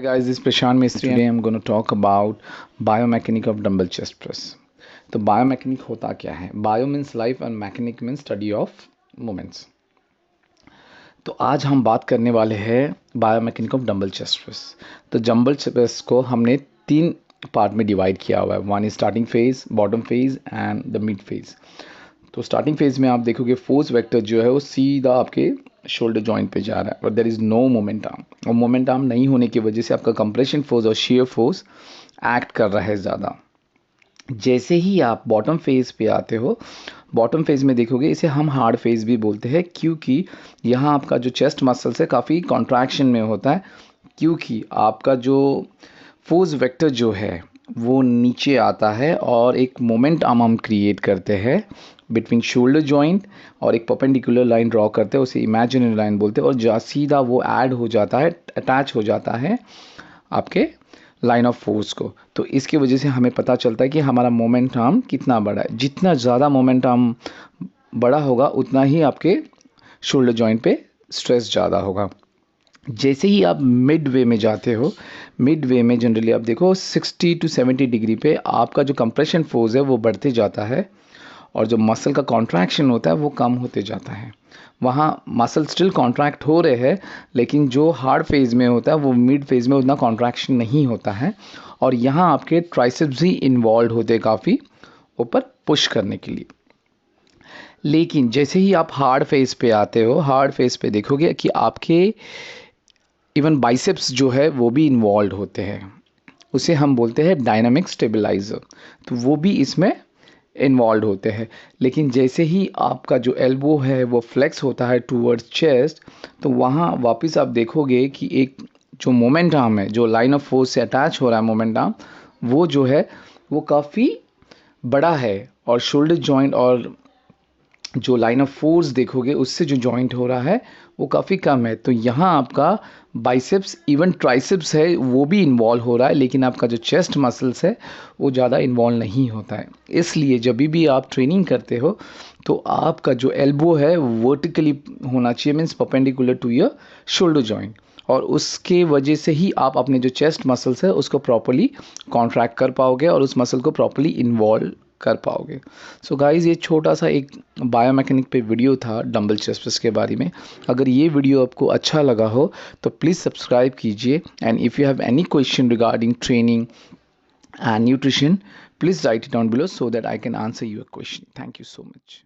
Hey guys, this is Prashant Mistry and today I'm going to talk about biomechanics of dumbbell chest press. तो biomechanic होता क्या है? Bio means life और mechanic means study of movements. तो आज हम बात करने वाले हैं biomechanic of dumbbell chest press. तो डंबल चेस्ट प्रेस को हमने 3 पार्ट में डिवाइड किया हुआ है। One is starting phase, bottom phase and the mid phase. तो स्टार्टिंग फेज में आप देखोगे फोर्स वेक्टर जो है वो सीधा आपके शोल्डर जॉइंट पे जा रहा है और there is no moment arm, और मोमेंट आर्म नहीं होने की वजह से आपका कंप्रेशन फोर्स और शेयर फोर्स एक्ट कर रहा है ज़्यादा। जैसे ही आप बॉटम फेज पे आते हो, बॉटम फेज में देखोगे इसे हम हार्ड फेज भी बोलते हैं, क्योंकि यहाँ आपका जो चेस्ट मसल्स है काफ़ी कॉन्ट्रैक्शन में होता है, क्योंकि आपका जो फोर्स वेक्टर जो है वो नीचे आता है और एक मोमेंट आर्म हम क्रिएट करते हैं बिटवीन शोल्डर जॉइंट और एक परपेंडिकुलर लाइन ड्रॉ करते हैं, उसे इमेजिनरी लाइन बोलते हैं, और जहाँ सीधा वो ऐड हो जाता है, अटैच हो जाता है आपके लाइन ऑफ फोर्स को। तो इसकी वजह से हमें पता चलता है कि हमारा मोमेंट आर्म कितना बड़ा है। जितना ज़्यादा मोमेंट आर्म बड़ा होगा उतना ही आपके शोल्डर जॉइंट पे स्ट्रेस ज़्यादा होगा। जैसे ही आप मिड वे में जाते हो, मिड वे में जनरली आप देखो 60 to 70 डिग्री पे आपका जो कंप्रेशन फोर्स है वो बढ़ते जाता है और जो मसल का कॉन्ट्रैक्शन होता है वो कम होते जाता है। वहाँ मसल स्टिल कॉन्ट्रैक्ट हो रहे हैं, लेकिन जो हार्ड फेज में होता है वो मिड फेज में उतना कॉन्ट्रैक्शन नहीं होता है, और यहाँ आपके ट्राइसेप्स ही इन्वॉल्व होते हैं काफ़ी ऊपर पुश करने के लिए। लेकिन जैसे ही आप हार्ड फेज पे आते हो, हार्ड फेज पे देखोगे कि आपके इवन बाइसेप्स जो है वो भी इन्वॉल्व होते हैं, उसे हम बोलते हैं डायनामिक स्टेबलाइजर। तो वो भी इसमें इन्वॉल्व होते हैं। लेकिन जैसे ही आपका जो एल्बो है वो फ्लेक्स होता है टूवर्ड्स चेस्ट, तो वहाँ वापस आप देखोगे कि एक जो मोमेंट आर्म है, जो लाइन ऑफ फोर्स से अटैच हो रहा है मोमेंट आर्म, वो जो है वो काफ़ी बड़ा है, और शोल्डर जॉइंट और जो लाइन ऑफ फोर्स देखोगे उससे जो जॉइंट हो रहा है वो काफ़ी कम है। तो यहाँ आपका बाइसेप्स इवन ट्राइसेप्स है वो भी इन्वॉल्व हो रहा है, लेकिन आपका जो चेस्ट मसल्स है वो ज़्यादा इन्वॉल्व नहीं होता है। इसलिए जब भी आप ट्रेनिंग करते हो तो आपका जो एल्बो है वर्टिकली होना चाहिए, means perpendicular to your shoulder joint, और उसके वजह से ही आप अपने जो चेस्ट मसल्स है उसको प्रॉपर्ली कॉन्ट्रैक्ट कर पाओगे और उस मसल को प्रॉपर्ली इन्वॉल्व कर पाओगे। सो गाइज़, ये छोटा सा एक बायोमैकेनिक पे वीडियो था डंबल चेस्ट प्रेस के बारे में। अगर ये वीडियो आपको अच्छा लगा हो तो प्लीज़ सब्सक्राइब कीजिए, and if you have any question regarding training and nutrition, please write it down below so that I can answer your question. Thank you so much.